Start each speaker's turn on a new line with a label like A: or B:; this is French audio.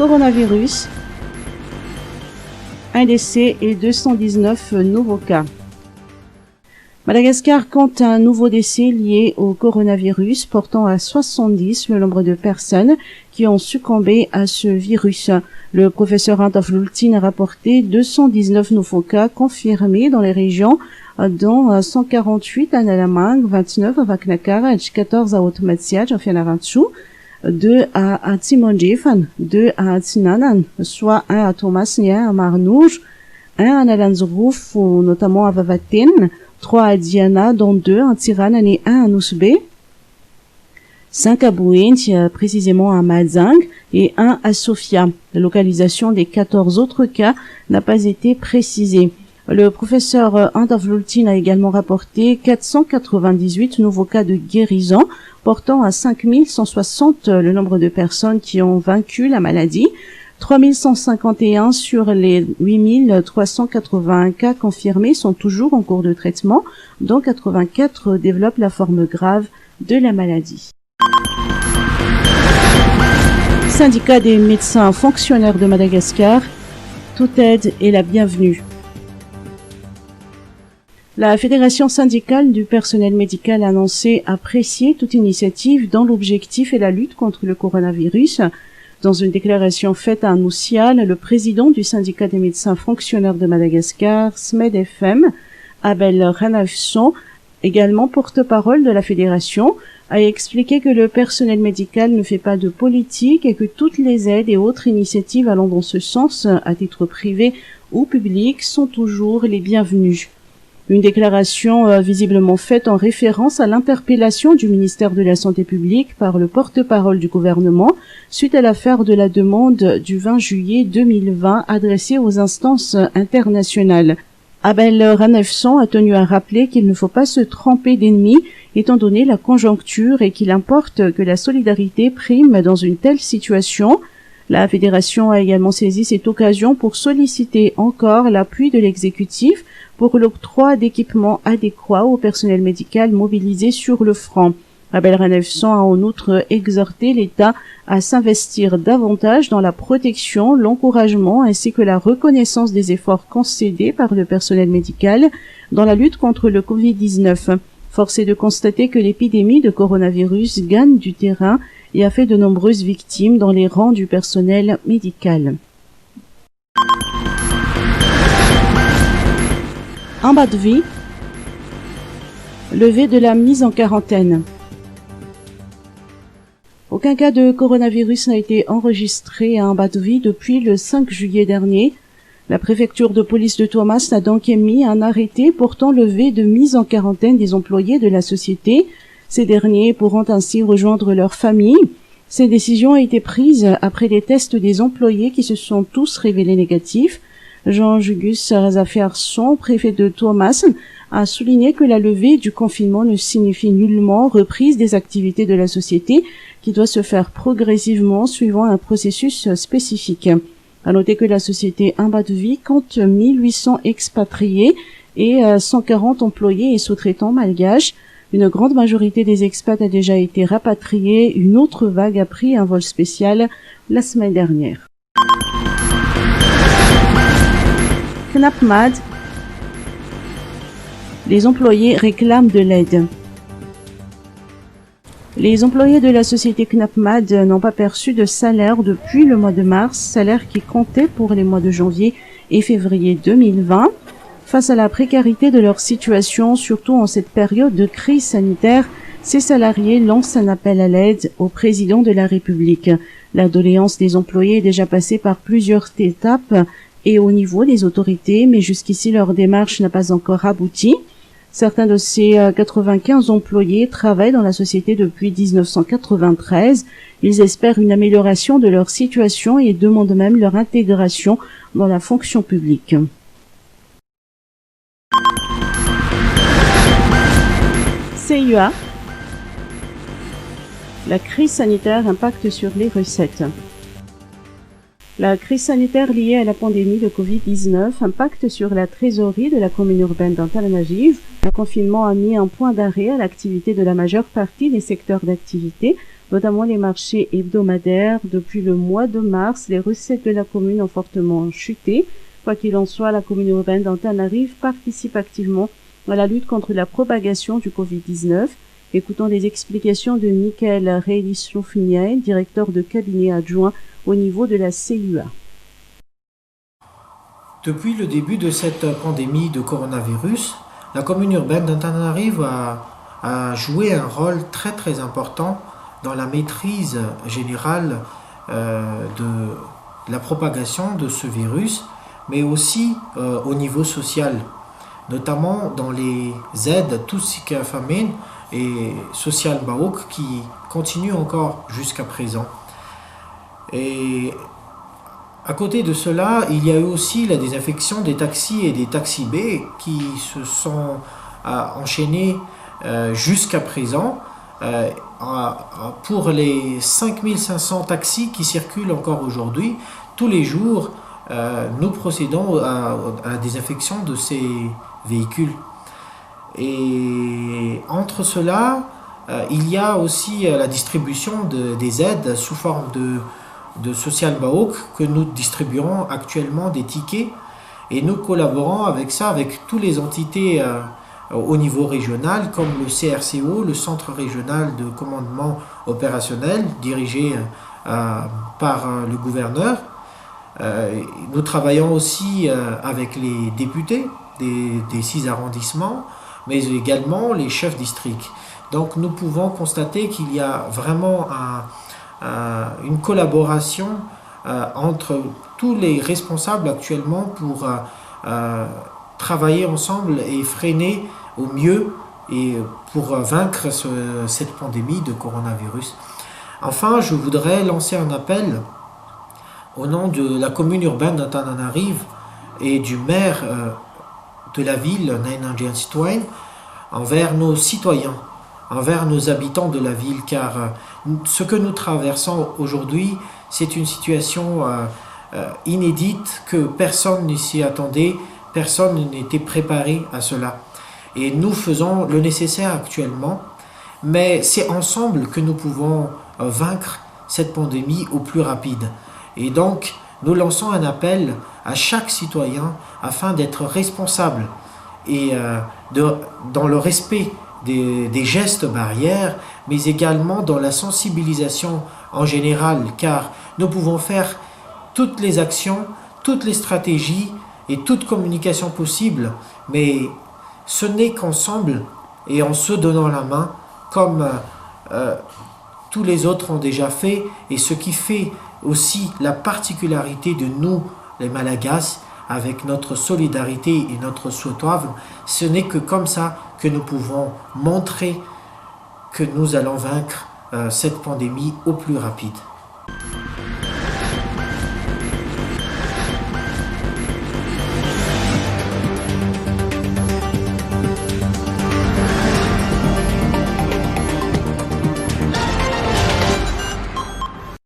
A: Coronavirus, un décès et 219 nouveaux cas. Madagascar compte un nouveau décès lié au coronavirus, portant à 70 le nombre de personnes qui ont succombé à ce virus. Le professeur Antavlultin a rapporté 219 nouveaux cas confirmés dans les régions, dont 148 à Nalamang, 29 à Vaknakara, 14 à Otmatsiach, en Fianarantsu, 2 à Timondjifan, 2 à Tinanan, soit 1 à Thomas et 1 à Marnouj, 1 à Nalanzrouf, notamment à Vavaten, 3 à Diana, dont 2 à Tiranan et 1 à Nousbé, 5 à Bouint, précisément à Madzang, et 1 à Sofia. La localisation des 14 autres cas n'a pas été précisée. Le professeur Antavlultin a également rapporté 498 nouveaux cas de guérison, portant à 5160 le nombre de personnes qui ont vaincu la maladie. 3151 sur les 8381 cas confirmés sont toujours en cours de traitement, dont 84 développent la forme grave de la maladie. Syndicat des médecins fonctionnaires de Madagascar, toute aide est la bienvenue. La Fédération syndicale du personnel médical a annoncé apprécier toute initiative dont l'objectif est la lutte contre le coronavirus. Dans une déclaration faite à Nousial, le président du syndicat des médecins fonctionnaires de Madagascar, SMED-FM, Abel Ranafson, également porte-parole de la fédération, a expliqué que le personnel médical ne fait pas de politique et que toutes les aides et autres initiatives allant dans ce sens, à titre privé ou public, sont toujours les bienvenues. Une déclaration visiblement faite en référence à l'interpellation du ministère de la Santé publique par le porte-parole du gouvernement suite à l'affaire de la demande du 20 juillet 2020 adressée aux instances internationales. Abel Ranefson a tenu à rappeler qu'il ne faut pas se tromper d'ennemis étant donné la conjoncture et qu'il importe que la solidarité prime dans une telle situation. La fédération a également saisi cette occasion pour solliciter encore l'appui de l'exécutif pour l'octroi d'équipements adéquats au personnel médical mobilisé sur le front. Abel Ranefson a en outre exhorté l'État à s'investir davantage dans la protection, l'encouragement ainsi que la reconnaissance des efforts concédés par le personnel médical dans la lutte contre le Covid-19. Force est de constater que l'épidémie de coronavirus gagne du terrain et a fait de nombreuses victimes dans les rangs du personnel médical. En bas de vie, levée de la mise en quarantaine. Aucun cas de coronavirus n'a été enregistré à Ambatovi depuis le 5 juillet dernier. La préfecture de police de Thomas a donc émis un arrêté portant levée de mise en quarantaine des employés de la société. Ces derniers pourront ainsi rejoindre leur famille. Ces décisions ont été prises après les tests des employés qui se sont tous révélés négatifs. Jean-Jugus Razafiarson, préfet de Thomas, a souligné que la levée du confinement ne signifie nullement reprise des activités de la société qui doit se faire progressivement suivant un processus spécifique. À noter que la société Ambatovi compte 1800 expatriés et 140 employés et sous-traitants malgaches. Une grande majorité des expats a déjà été rapatriée. Une autre vague a pris un vol spécial la semaine dernière. KNAPMAD. Les employés réclament de l'aide. Les employés de la société KNAPMAD n'ont pas perçu de salaire depuis le mois de mars, salaire qui comptait pour les mois de janvier et février 2020. Face à la précarité de leur situation, surtout en cette période de crise sanitaire, ces salariés lancent un appel à l'aide au président de la République. La doléance des employés est déjà passée par plusieurs étapes et au niveau des autorités, mais jusqu'ici leur démarche n'a pas encore abouti. Certains de ces 95 employés travaillent dans la société depuis 1993. Ils espèrent une amélioration de leur situation et demandent même leur intégration dans la fonction publique. CUA. La crise sanitaire impacte sur les recettes. La crise sanitaire liée à la pandémie de Covid-19 impacte sur la trésorerie de la commune urbaine d'Antananarive. Le confinement a mis un point d'arrêt à l'activité de la majeure partie des secteurs d'activité, notamment les marchés hebdomadaires. Depuis le mois de mars, les recettes de la commune ont fortement chuté. Quoi qu'il en soit, la commune urbaine d'Antananarive participe activement à la lutte contre la propagation du Covid-19. Écoutons les explications de Michael Rélis-Choufiniaï, directeur de cabinet adjoint au niveau de la CUA.
B: Depuis le début de cette pandémie de coronavirus, la commune urbaine d'Antananarive a joué un rôle très très important dans la maîtrise générale de la propagation de ce virus, mais aussi au niveau social, notamment dans les aides Tutsika Famine et Social Baouk qui continuent encore jusqu'à présent. Et à côté de cela, il y a eu aussi la désinfection des taxis et des taxis B qui se sont enchaînés jusqu'à présent. Pour les 5500 taxis qui circulent encore aujourd'hui, tous les jours, nous procédons à la désinfection de ces véhicules. Et entre cela, il y a aussi la distribution des aides sous forme de Social Baouk que nous distribuons actuellement des tickets et nous collaborons avec ça, avec toutes les entités au niveau régional comme le CRCO, le Centre régional de commandement opérationnel dirigé par le gouverneur. Nous travaillons aussi avec les députés des 6 arrondissements, mais également les chefs districts. Donc nous pouvons constater qu'il y a vraiment une collaboration entre tous les responsables actuellement pour travailler ensemble et freiner au mieux et pour vaincre cette pandémie de coronavirus. Enfin, je voudrais lancer un appel au nom de la commune urbaine d'Antananarive et du maire de la ville, Naina Djensitoine, envers nos citoyens, envers nos habitants de la ville, car ce que nous traversons aujourd'hui, c'est une situation inédite que personne ne s'y attendait, personne n'était préparé à cela. Et nous faisons le nécessaire actuellement, mais c'est ensemble que nous pouvons vaincre cette pandémie au plus rapide. Et donc, nous lançons un appel à chaque citoyen afin d'être responsable et dans le respect des gestes barrières, mais également dans la sensibilisation en général, car nous pouvons faire toutes les actions, toutes les stratégies et toute communication possible, mais ce n'est qu'ensemble et en se donnant la main, comme tous les autres ont déjà fait, et ce qui fait aussi la particularité de nous, les Malagasy, avec notre solidarité et notre soutien, ce n'est que comme ça que nous pouvons montrer que nous allons vaincre cette pandémie au plus rapide.